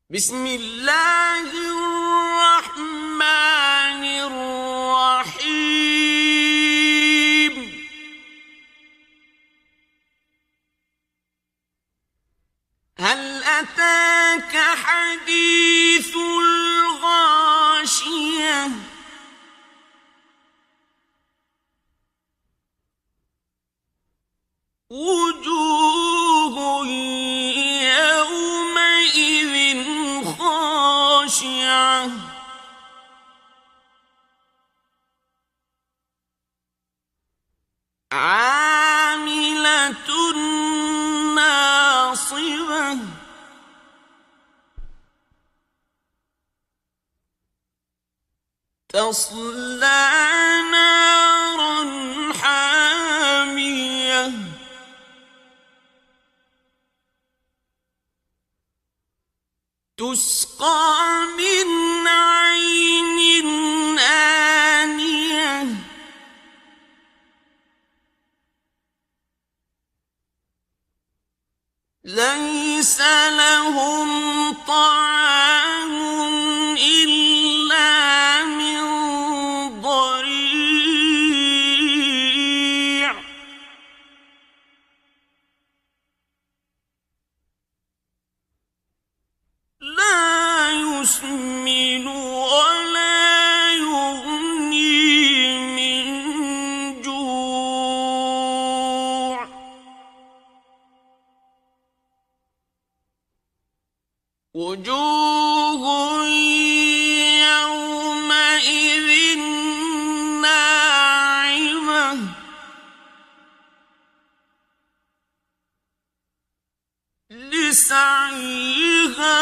بسم الله الرحمن الرحيم. هل أتاك حديث الغاشية وجوه يومئذ خاشعة عاملة ناصبة تصلى نارا حامية تسقى من عين آنية ليس لهم طعام إلا من ضريع لا يسمن ولا يغني من جوع وجوه يومئذ ناعمة لسعيها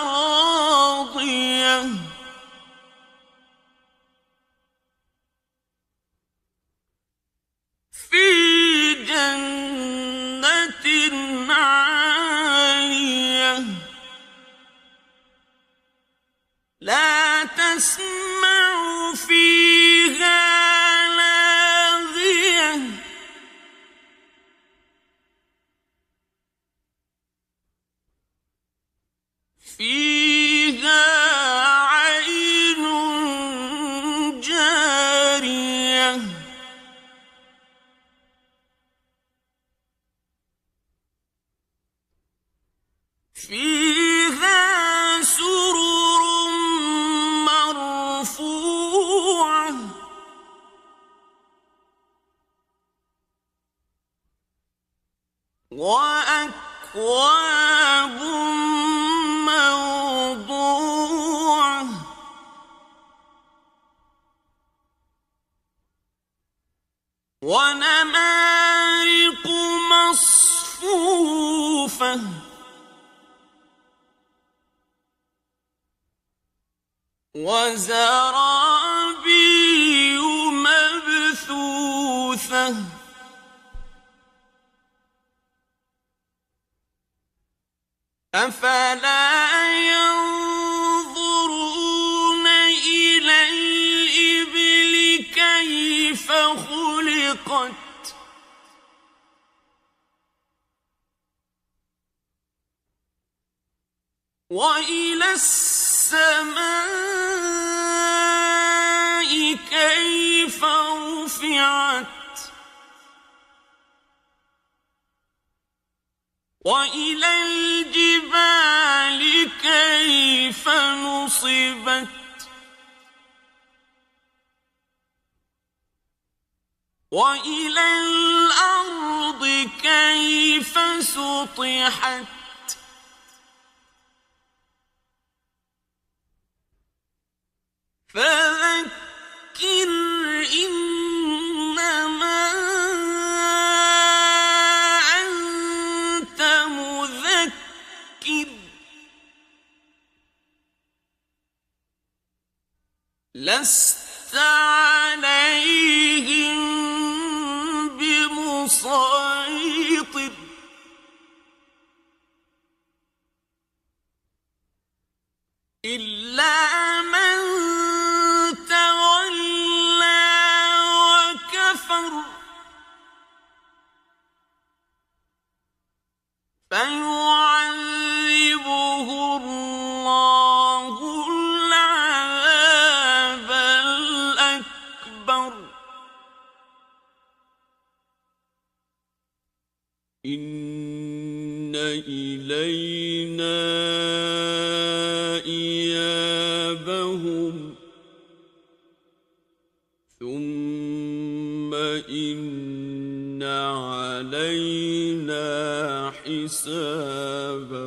راضية في جنة عالية لا تسمع فيها لاغية فيها عين جارية فيها سرر مرفوعة وأكواب موضوعة ونمارق مصفوفة وزرابي مبثوثة أفلا ينظرون إلى الإبل كيف خلقت وإلى السماء كيف رفعت وإلى الجبال كيف نصبت وإلى الأرض كيف سطحت فذكر إنما أنت مذكر لست عليهم بمسيطر إلا من تولى وكفر فيعذبه الله إن إلينا إيابهم ثم إن علينا حسابهم